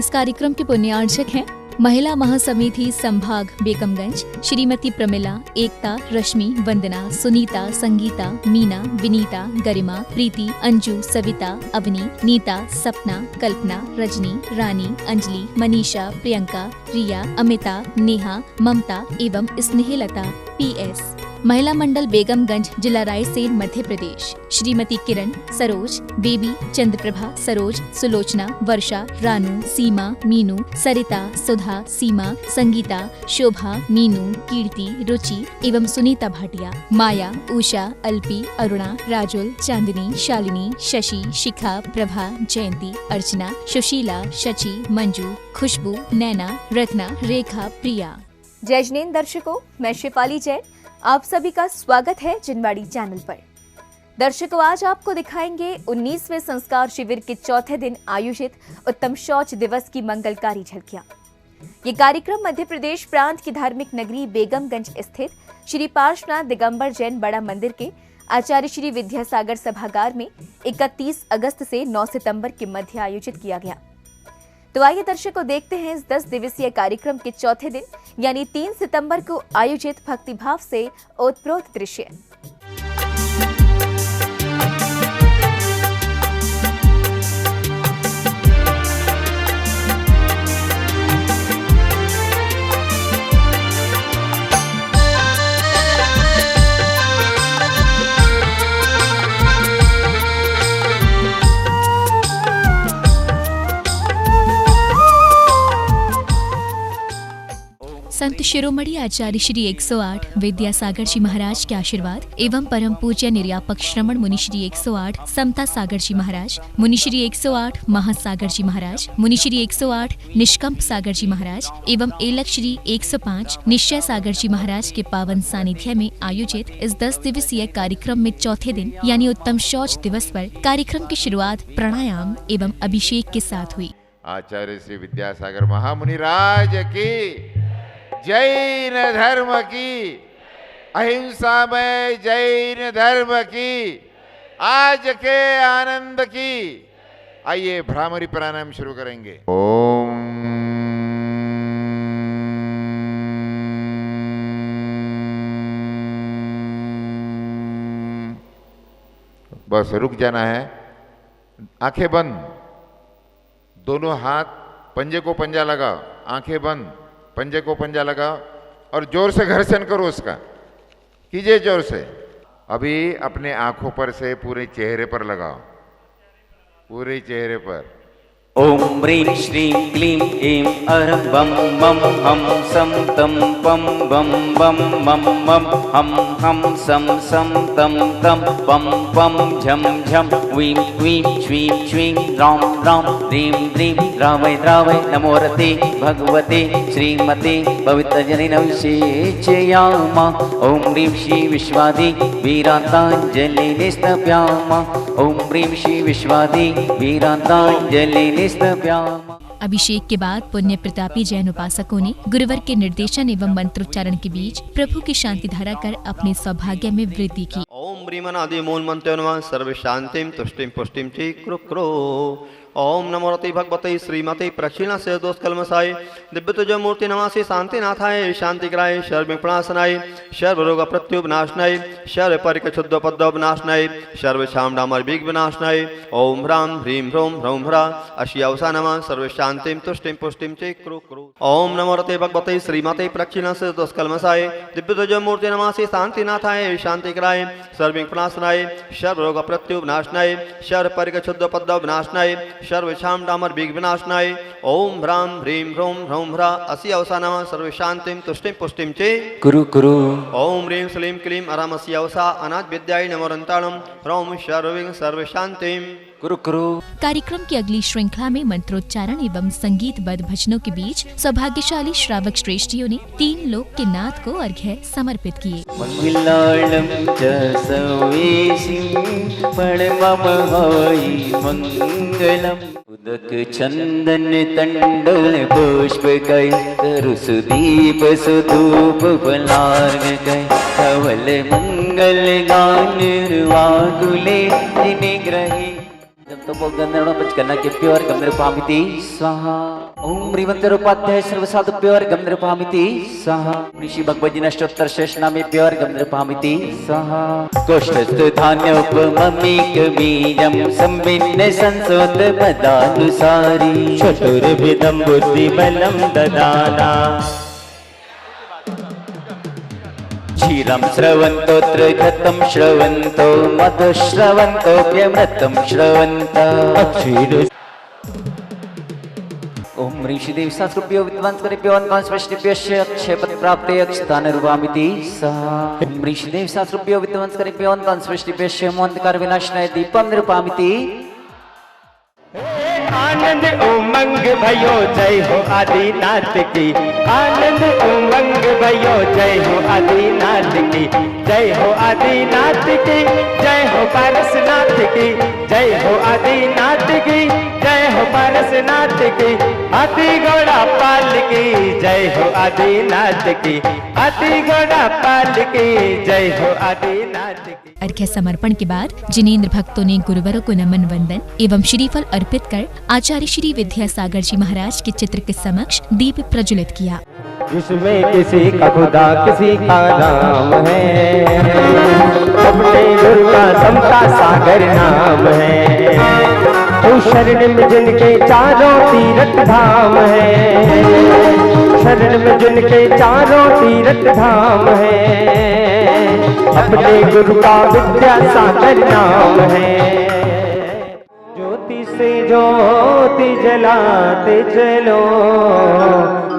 इस कार्यक्रम के पुण्यार्चक हैं महिला महासमिति संभाग बेगमगंज, श्रीमती प्रमिला, एकता, रश्मि, वंदना, सुनीता, संगीता, मीना, विनीता, गरिमा, प्रीति, अंजू, सविता, अवनी, नीता, सपना, कल्पना, रजनी, रानी, अंजलि, मनीषा, प्रियंका, रिया, अमिता, नेहा, ममता एवं स्नेहलता। PS महिला मंडल बेगमगंज, जिला रायसेन, मध्य प्रदेश। श्रीमती किरण, सरोज, बेबी, चंद्रप्रभा, सरोज, सुलोचना, वर्षा, रानू, सीमा, मीनू, सरिता, सुधा, सीमा, संगीता, शोभा, मीनू, कीर्ति, रुचि एवं सुनीता भाटिया। माया, उषा, अल्पी, अरुणा, राजुल, चांदनी, शालिनी, शशि, शिखा, प्रभा, जयंती, अर्चना, सुशीला, शची, मंजू, खुशबू, नैना, रत्ना, रेखा, प्रिया। जय जिनेंद्र दर्शकों, मैं शिफाली जैन, आप सभी का स्वागत है जिनवाड़ी चैनल पर। दर्शकों, आज आपको दिखाएंगे 19वें संस्कार शिविर के चौथे दिन आयोजित उत्तम शौच दिवस की मंगलकारी झलकियां। ये कार्यक्रम मध्य प्रदेश प्रांत की धार्मिक नगरी बेगमगंज स्थित श्री पार्श्वनाथ दिगंबर जैन बड़ा मंदिर के आचार्य श्री विद्यासागर सभागार में 31 अगस्त से 9 सितंबर के मध्य आयोजित किया गया। तो आइए दर्शकों, देखते हैं इस 10 दिवसीय कार्यक्रम के चौथे दिन यानी 3 सितंबर को आयोजित भक्तिभाव से ओतप्रोत दृश्य। संत शिरोमणि आचार्य श्री 108 विद्यासागर जी महाराज के आशीर्वाद एवं परम पूज्य निर्यापक श्रमण मुनि श्री 108 समता सागर जी महाराज, मुनि श्री 108 महासागर जी महाराज, मुनि श्री 108 निष्कंप सागर जी महाराज एवं एलक श्री 105 निश्चय सागर जी महाराज के पावन सानिध्य में आयोजित इस 10 दिवसीय कार्यक्रम में चौथे दिन यानी उत्तम शौच दिवस पर कार्यक्रम की शुरुआत प्राणायाम एवं अभिषेक के साथ हुई। आचार्य श्री विद्यासागर महामुनि राज की, जैन धर्म की, अहिंसा में जैन धर्म की, आज के आनंद की। आइए भ्रामरी प्राणायाम शुरू करेंगे। ओम बस रुक जाना है, आंखें बंद, दोनों हाथ पंजे को पंजा लगाओ, आंखें बंद, पंजे को पंजा लगाओ और जोर से घर्षण करो, उसका कीजिए जोर से। अभी अपने आंखों पर से पूरे चेहरे पर लगाओ, पूरे चेहरे पर। ओम ह्रीं श्रीं क्लीं ऐं अरं बम मम हम सम तम पम बम बम मम मम हम हम सम सम तम तम पम पम झम झम वीं क्वीं श्वीं श्वीं राम राम ह्रीं ह्रीं रावै रावै नमो रते भगवते श्रीमते पवित्रजनिनविषेचयामा। ओम ह्रीं श्री विश्वादि वीरान्ताञ्जलि निस्तप्यामा। ओम ह्रीं श्री विश्वादि वीरान्ताञ्जलि। अभिषेक के बाद पुण्य प्रतापी जैन उपासकों ने गुरुवर के निर्देशन एवं मंत्रोच्चारण के बीच प्रभु की शांति धारा कर अपने सौभाग्य में वृद्धि की। ओम ब्रीमनादि मूल मंत्रो नमः सर्व शांतिम तुष्टिम पुष्टिम ची कृक्रो। ओम नमो रते भगवते श्रीमते प्रक्षिणा से दोष कलमसाय दिव्य तुज मूर्ति नमासि शांतिनाथाय शांतिग्राय सर्वविनाशनाय सर्वरोग प्रत्युपनाशनाय सर्व परिक क्षुद्ध पद्मनाशनाय सर्व शामडामर विघ्न विनाशनाय। ओम ह्रां ह्रीं ह्रौं ह्रौं ह्रा अशी अवसा नमः सर्व शांतिम तुष्टिम पुष्टिम चे कृ। ओम नमो रते भगवते श्रीमते प्रक्षिणा से दोष कलमसाय दिव्य तुज मूर्ति नमासि शांतिनाथाय शांतिग्राय सर्वविनाशनाय सर्वरोग प्रत्युपनाशनाय सर्व परिक क्षुद्ध पद्मनाशनाय सर्वशाम डामर विघ्न विनाशनाय। ओम ह्रां ह्रीं ह्रौं ह्रौं ह्रा असी अवसा नमः सर्व शांतिम तुष्टिम पुष्टिम चे कुरु कुरु। ओम ह्रीं श्लीं क्लीं अराम असी अवसा अनाथ विद्याय नमोरंताणम ह्रौं सर्वविघ्न सर्व शांतिम कुरु कुरु। कार्यक्रम की अगली श्रृंखला में मंत्रोच्चारण एवं संगीतबद्ध भजनों के बीच सौभाग्यशाली श्रावक श्रेष्ठियों ने 3 लोक के नाथ को अर्घ्य समर्पित किए। मंगलालम च सवेशी परमम हवै मंगलम। उदक चंदन तंडल पुष्प गय रुसुदीप सुधूप फलार्ग गय धवल मंगल गान वागुले निग्रही। तपोगंधर्व पंचकन्या के प्योर गंधर्वपामिति स्वाहा। ओम ह्रीमंतरोपाध्याय सर्वसाधु प्योर गंधर्वपामिति स्वाहा। ऋषि भगवती अष्टोत्तर शेष नामे प्योर गंधर्वपामिति स्वाहा। कोष्ठस्थु धान्योपममीकबीजं संभिन्न संसोत पदानुसारी चतुर्विधं बुद्धिबलं ददाना। क्षीरं श्रवन्तोऽत्र घृतं श्रवन्तो मधु श्रवन्तोऽप्यमृतं श्रवन्त अक्षीर ओम ऋषिदेव शास्त्रुभ्यो विद्वांसकरेभ्यो अन्वांशवैष्णवेभ्यश्च अक्षयपद प्राप्ते अक्षतानिर्वामिति सहा। ओम ऋषिदेव शास्त्रुभ्यो विद्वांसकरेभ्यो अन्वांशवैष्णवेभ्यश्च मोहंकार विनाशनाय दीपं निरूपामिति। आनंद उमंग भयो जय हो आदिनाथ की। आनंद उमंग भयो जय हो आदिनाथ की। जय हो आदिनाथ की जय हो पारसनाथ की। जय हो आदिनाथ की जय हो पारसनाथ की। आदि घोड़ा पाल की जय हो आदिनाथ की। आदि घोड़ा पाल की जय हो आदिनाथ की। अर्घ्य समर्पण के बाद जिनेंद्र भक्तों ने गुरुवरों को नमन वंदन एवं श्रीफल अर्पित कर आचार्य श्री विद्यासागर जी महाराज के चित्र के समक्ष दीप प्रज्वलित किया। इसमें किसी का खुदा किसी का नाम है। अपने दुर्गा समता सागर नाम है। तो शरण में जिनके चारों तीर्थ धाम है। शरण में जिनके चारों तीर्थ धाम है। अपने गुरु का विद्यासागर नाम है। ज्योति से ज्योति जलाते चलो।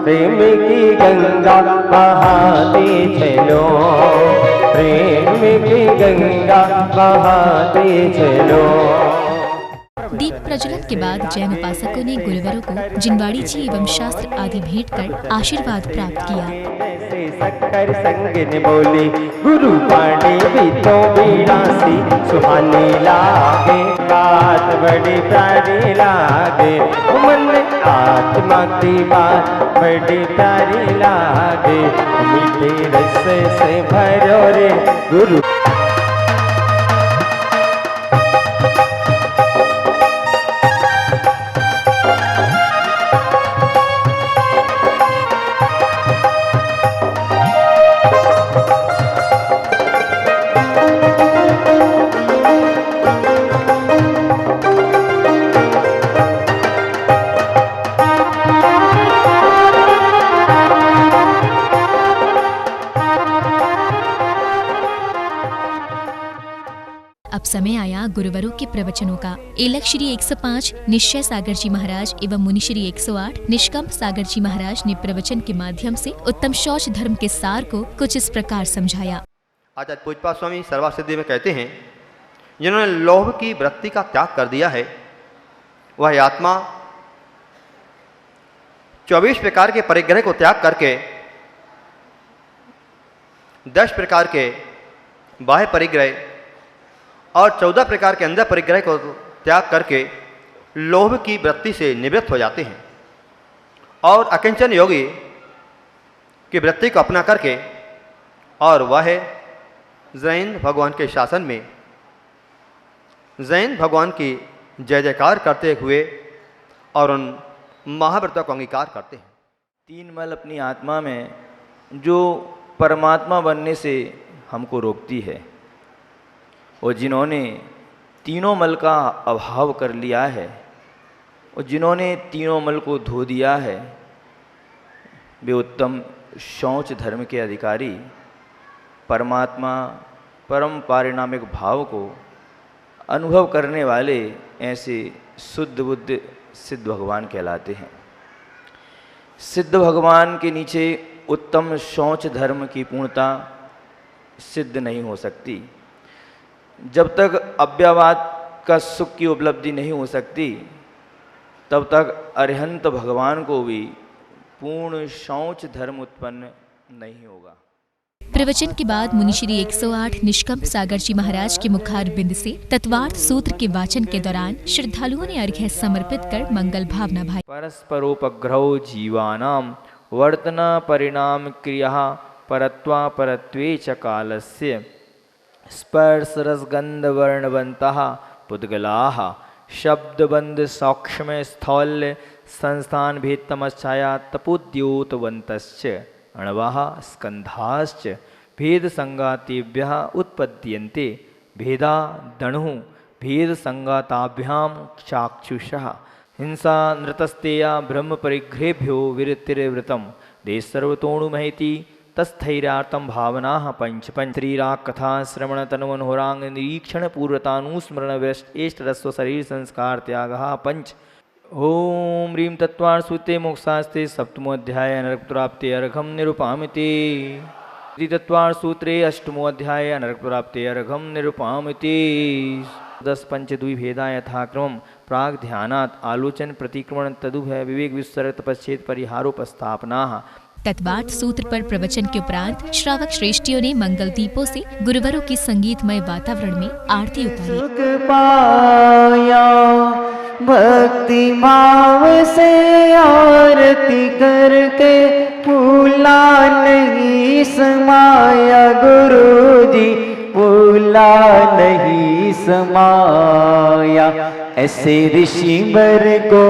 प्रेम की गंगा बहाते चलो। प्रेम की गंगा बहाते चलो। दीप प्रज्वलन के बाद जैन उपासकों ने गुरुवरों को जिनवाड़ी जी एवं शास्त्र आदि भेंट कर आशीर्वाद प्राप्त किया। शक्कर संग ने बोली गुरु पाणी भी तो बीड़ासी सुहानी लागे। बात बड़ी प्यारी लागे। मन आत्मा की बात बड़ी प्यारी लागे। मीठे रस से भरो रे गुरु। अब समय आया गुरुवरों के प्रवचनों का। एलक श्री 105 निश्चय सागर जी महाराज एवं मुनि श्री 108 निष्कंप सागर जी महाराज ने प्रवचन के माध्यम से उत्तम शौच धर्म के सार को कुछ इस प्रकार समझाया। आचार्य पूज्यपाद स्वामी सर्वासिद्धि में कहते हैं, जिन्होंने लोभ की वृत्ति का त्याग कर दिया है वह आत्मा 24 प्रकार के परिग्रह को त्याग करके 10 प्रकार के बाह्य परिग्रह और 14 प्रकार के अंदर परिग्रह को त्याग करके लोभ की वृत्ति से निवृत्त हो जाते हैं और अकिंचन योगी की वृत्ति को अपना करके और वह जैन भगवान के शासन में जैन भगवान की जय जयकार करते हुए और उन महाव्रतों को अंगीकार करते हैं। 3 मल अपनी आत्मा में जो परमात्मा बनने से हमको रोकती है और जिन्होंने तीनों मल का अभाव कर लिया है और जिन्होंने तीनों मल को धो दिया है वे उत्तम शौच धर्म के अधिकारी परमात्मा परम पारिणामिक भाव को अनुभव करने वाले ऐसे शुद्ध बुद्ध सिद्ध भगवान कहलाते हैं। सिद्ध भगवान के नीचे उत्तम शौच धर्म की पूर्णता सिद्ध नहीं हो सकती। जब तक अव्ययवाद का सुख की उपलब्धि नहीं हो सकती तब तक अरिहंत भगवान को भी पूर्ण शौच धर्म उत्पन्न नहीं होगा। प्रवचन के बाद मुनि श्री 108 निष्कंप सागर जी महाराज के मुखार बिंद से तत्वार्थ सूत्र के वाचन के दौरान श्रद्धालुओं ने अर्घ्य समर्पित कर मंगल भावना भाई। परस्परोपग्रहो जीवानां वर्तना परिणाम क्रिया परत्वा परत्वे च कालस्य स्पर्श रसगंध वर्णवन्तः पुद्गलाः शब्दबंद सौक्ष्म स्थौल्य संस्थान भेद तमश्चाया तपोद्योतवंतश्च अणवाः स्कंधाश्च भेद संगातेभ्यः उत्पद्यन्ते भेदा दणुः भेद संगाताभ्यां चाक्षुषः हिंसा नृतस्तेया ब्रह्म परिग्रहेभ्यो विरतिर्वृतं देशर्वतोणुमहति तस्थैर्यार्थं भावनाः पंच पंचरीराग कथा श्रवण तन्वनहोरांग निरीक्षण पूर्वतानुस्मरण एष्टरस्व शरीर संस्कार त्यागः पंच। ओम ह्रीं तत्त्वार्थ सूते मोक्षास्ते सप्तमोऽध्याय नरकप्राप्ते अर्घं निरूपामिति तत्त्वार्थ सूत्रे अष्टमोऽध्याय नरकप्राप्ते अर्घं निरूपामिति 10 पंचद्वि भेदा यथाक्रमं प्राग ध्यानात् आलोचन प्रतिक्रमण तदुभय विवेक विसर्ग तपश्चेत परिहारोपस्थापनाः। तत्वार्थ सूत्र पर प्रवचन के उपरांत श्रावक श्रेष्ठियों ने मंगल दीपों से गुरुवरों की संगीतमय वातावरण में आरती उतारी। सुख पाया भक्ति भाव से आरती करके भूला नहीं समाया गुरुजी भूला नहीं समाया। ऐसे ऋषि वर को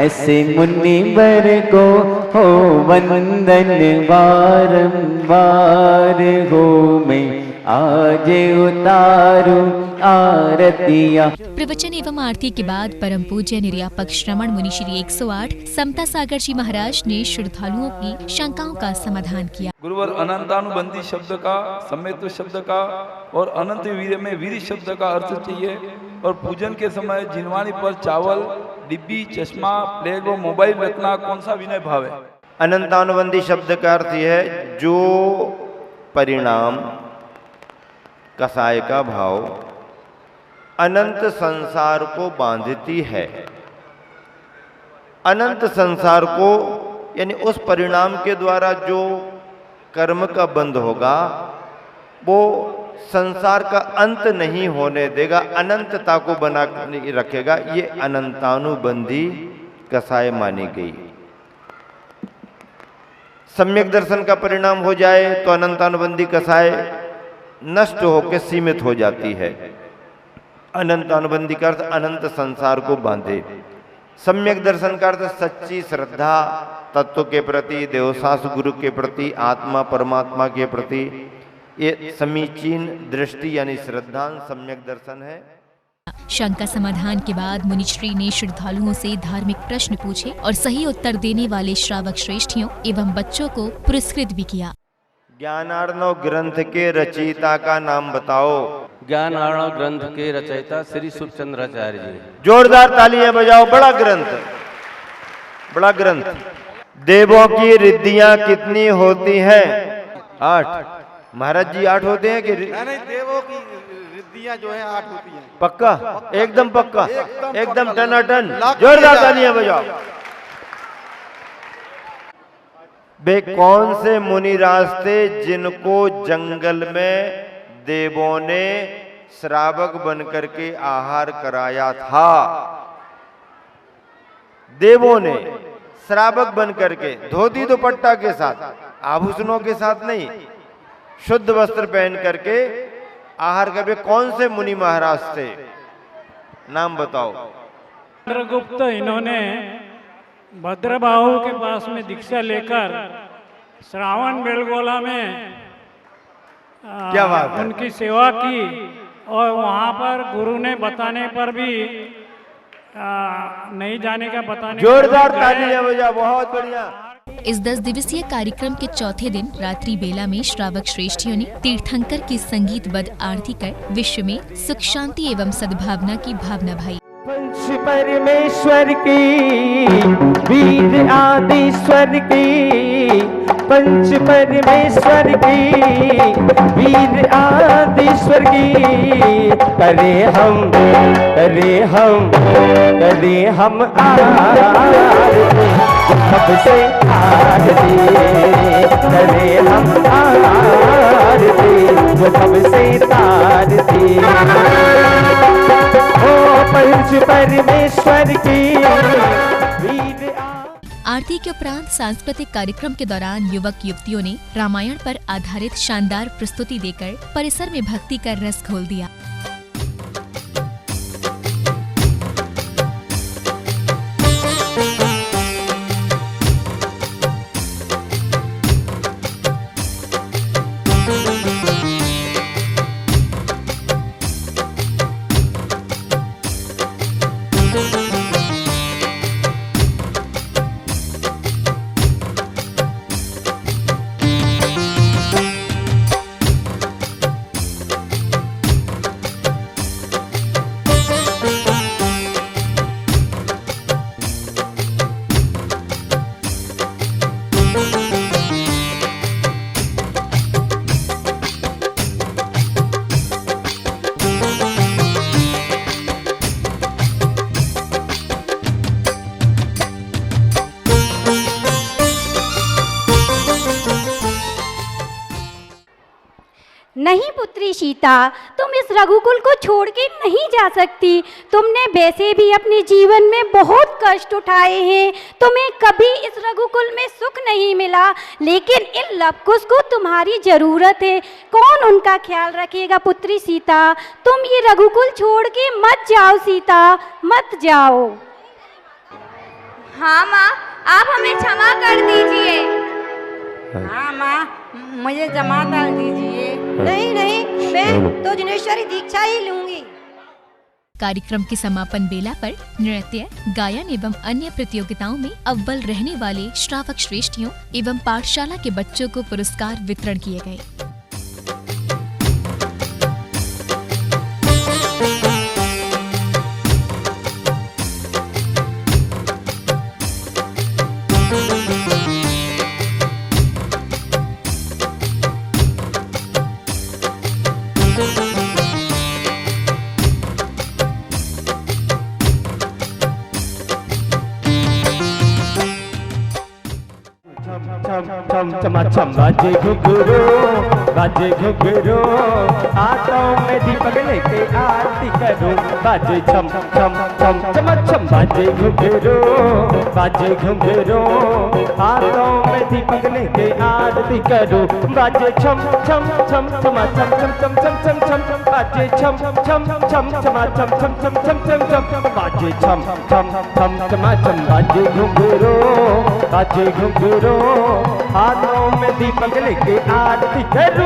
ऐसे मुनि वर को हो वंदन बारंबार हो मैं आज उतारू आरतियां। प्रवचन एवं आरती के बाद परम पूज्य निर्यापक श्रमण मुनि श्री 108 समता सागर जी महाराज ने श्रद्धालुओं की शंकाओं का समाधान किया। गुरुवर अनंतानुबंधी शब्द का, सम्मेत शब्द का और अनंत वीर्य में वीर शब्द का अर्थ चाहिए। और पूजन के समय जिनवाणी पर चावल, डिब्बी, चश्मा, प्लेग और मोबाइल रखना कौन सा विनय भाव है? अनंतानुबंधी शब्द का अर्थ यह है जो परिणाम कसाय का भाव अनंत संसार को बांधती है। अनंत संसार को यानी उस परिणाम के द्वारा जो कर्म का बंध होगा वो संसार का अंत नहीं होने देगा, अनंतता को बना रखेगा। ये अनंतानुबंधी कसाय मानी गई। सम्यक दर्शन का परिणाम हो जाए तो अनंतानुबंधी कसाय नष्ट होकर सीमित हो जाती है। अनंत अनुबंधी का अर्थ अनंत संसार को बांधे। सम्यक दर्शन का अर्थ सच्ची श्रद्धा तत्व के प्रति, देवसास गुरु के प्रति, आत्मा परमात्मा के प्रति, ये समीचीन दृष्टि यानी श्रद्धा सम्यक दर्शन है। शंका समाधान के बाद मुनिश्री ने श्रद्धालुओं से धार्मिक प्रश्न पूछे और सही उत्तर देने वाले श्रावक श्रेष्ठियों एवं बच्चों को पुरस्कृत भी किया। ज्ञानार्णव ग्रंथ के रचयिता का नाम बताओ। ज्ञानार्णव ग्रंथ के रचयिता श्री सुखचंद्राचार्य जी। जोरदार तालियां बजाओ। बड़ा ग्रंथ, बड़ा ग्रंथ। देवों की रिद्धियां कितनी होती हैं? 8। महाराज जी 8 होते हैं कि नहीं, देवों की रिद्धियां जो है 8 होती हैं। पक्का? एकदम पक्का, एकदम टनाटन। जोरदार तालियां बजाओ। वे कौन से मुनि रास्ते जिनको जंगल में देवों ने श्रावक बनकर के आहार कराया था? देवों ने श्रावक बनकर के धोती दुपट्टा के साथ, आभूषणों के साथ नहीं, शुद्ध वस्त्र पहन करके आहार कर, कौन से मुनि महाराज थे? नाम बताओ। चंद्रगुप्त इन्होंने भद्रबाहु के पास में दीक्षा लेकर श्रावण बेलगोला में क्या बात है? उनकी सेवा की और वहाँ पर गुरु ने बताने पर भी नहीं जाने का बताने। जोरदार तालियां बजा। बहुत बढ़िया। इस 10 दिवसीय कार्यक्रम के चौथे दिन रात्रि बेला में श्रावक श्रेष्ठियों ने तीर्थंकर की संगीतबद्ध आरती कर विश्व में सुख शांति एवं सद्भावना की भावना भाई। पंच परमेश्वर की वीर आदिश्वर की, पंच परमेश्वर की वीर आदिश्वर की, करे हम आरती सबसे आरती, करे हम आरती जो सबसे तारती। पंच परमेश्वर की वीर। आरती के उपरांत सांस्कृतिक कार्यक्रम के दौरान युवक युवतियों ने रामायण पर आधारित शानदार प्रस्तुति देकर परिसर में भक्ति का रस घोल दिया। पुत्री सीता, तुम इस रघुकुल को छोड़ के नहीं जा सकती। तुमने वैसे भी अपने जीवन में बहुत कष्ट उठाए हैं, तुम्हें कभी इस रघुकुल में सुख नहीं मिला, लेकिन इन लवकुश को तुम्हारी जरूरत है। कौन उनका ख्याल रखेगा पुत्री सीता? तुम ये रघुकुल छोड़ के मत जाओ सीता, मत जाओ। हाँ माँ, आप हमें क्षमा कर दीजिए। हाँ माँ, मुझे जमा कर दीजिए। नहीं नहीं, मैं तो जनेश्वरी दीक्षा ही लूंगी। कार्यक्रम के समापन बेला पर नृत्य, गायन एवं अन्य प्रतियोगिताओं में अव्वल रहने वाले श्रावक श्रेष्ठियों एवं पाठशाला के बच्चों को पुरस्कार वितरण किए गए। छम छमा छम बाजे घुघरू, बाजे घुघरू, हाथों में दीपक लेके आरती करूं। बाजे छम छम छम छमा छम बाजे घुघरू, बाजे घुघरू, हाथों में दीपक लेके आरती करूं। बाजे छम छम छम छमा छम छम छम छम छम छम, बाजे छम छम छम छमा छम छम छम छम छम छम, बाजे छम छम छम छमा छम बाजे घुघरू, बाजे घुघरू, हाथों में दीपक लेके आरती करूं।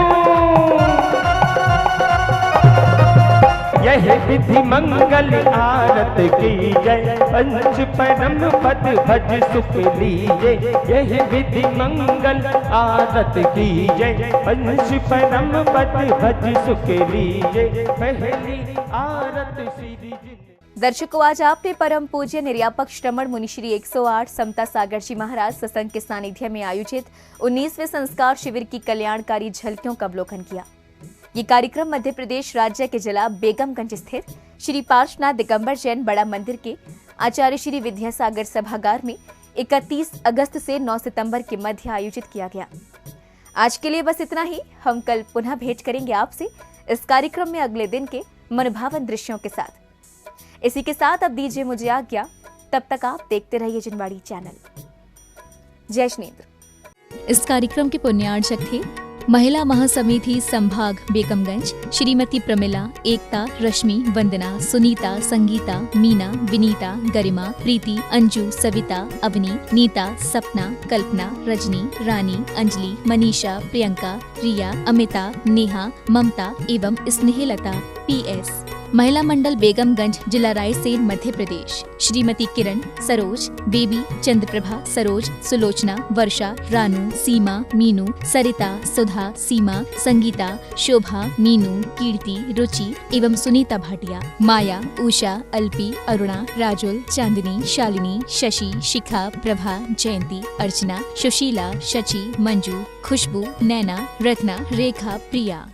यह विधि मंगल आरत की जय, पंच परम पद भज सुख लीजे। यह विधि मंगल आरत की जय, पंच परम पद भज सुख लीजे। पहली आरत श्री। दर्शकों, आज आपने परम पूज्य निर्यापक श्रमण मुनिश्री 108 समता सागर जी महाराज सत्संग के सानिध्य में आयोजित 19वें संस्कार शिविर की कल्याणकारी झलकियों का अवलोकन किया। ये कार्यक्रम मध्य प्रदेश राज्य के जिला बेगमगंज स्थित श्री पार्श्वनाथ दिगंबर जैन बड़ा मंदिर के आचार्य श्री विद्यासागर सभागार में 31 अगस्त से 9 सितंबर के मध्य आयोजित किया गया। आज के लिए बस इतना ही। हम कल पुनः भेंट करेंगे आपसे इस कार्यक्रम में अगले दिन के मनभावन दृश्यों के साथ। इसी के साथ अब दीजिए मुझे आज्ञा। तब तक आप देखते रहिए जिनवाड़ी चैनल। जय श्रीनेन्द्र। इस कार्यक्रम के पुण्यार्चक थे महिला महासमिति संभाग बेगमगंज श्रीमती प्रमिला, एकता, रश्मि, वंदना, सुनीता, संगीता, मीना, विनीता, गरिमा, प्रीति, अंजू, सविता, अवनी, नीता, सपना, कल्पना, रजनी, रानी, अंजलि, मनीषा, प्रियंका, रिया, अमिता, नेहा, ममता एवं स्नेहलता। PS महिला मंडल बेगमगंज जिला रायसेन मध्य प्रदेश श्रीमती किरण, सरोज, बेबी, चंद्रप्रभा, सरोज, सुलोचना, वर्षा, रानू, सीमा, मीनू, सरिता, सुधा, सीमा, संगीता, शोभा, मीनू, कीर्ति, रुचि एवं सुनीता भाटिया। माया, उषा, अल्पी, अरुणा, राजुल, चांदनी, शालिनी, शशि, शिखा, प्रभा, जयंती, अर्चना, सुशीला, शची, मंजू, खुशबू, नैना, रत्ना, रेखा, प्रिया।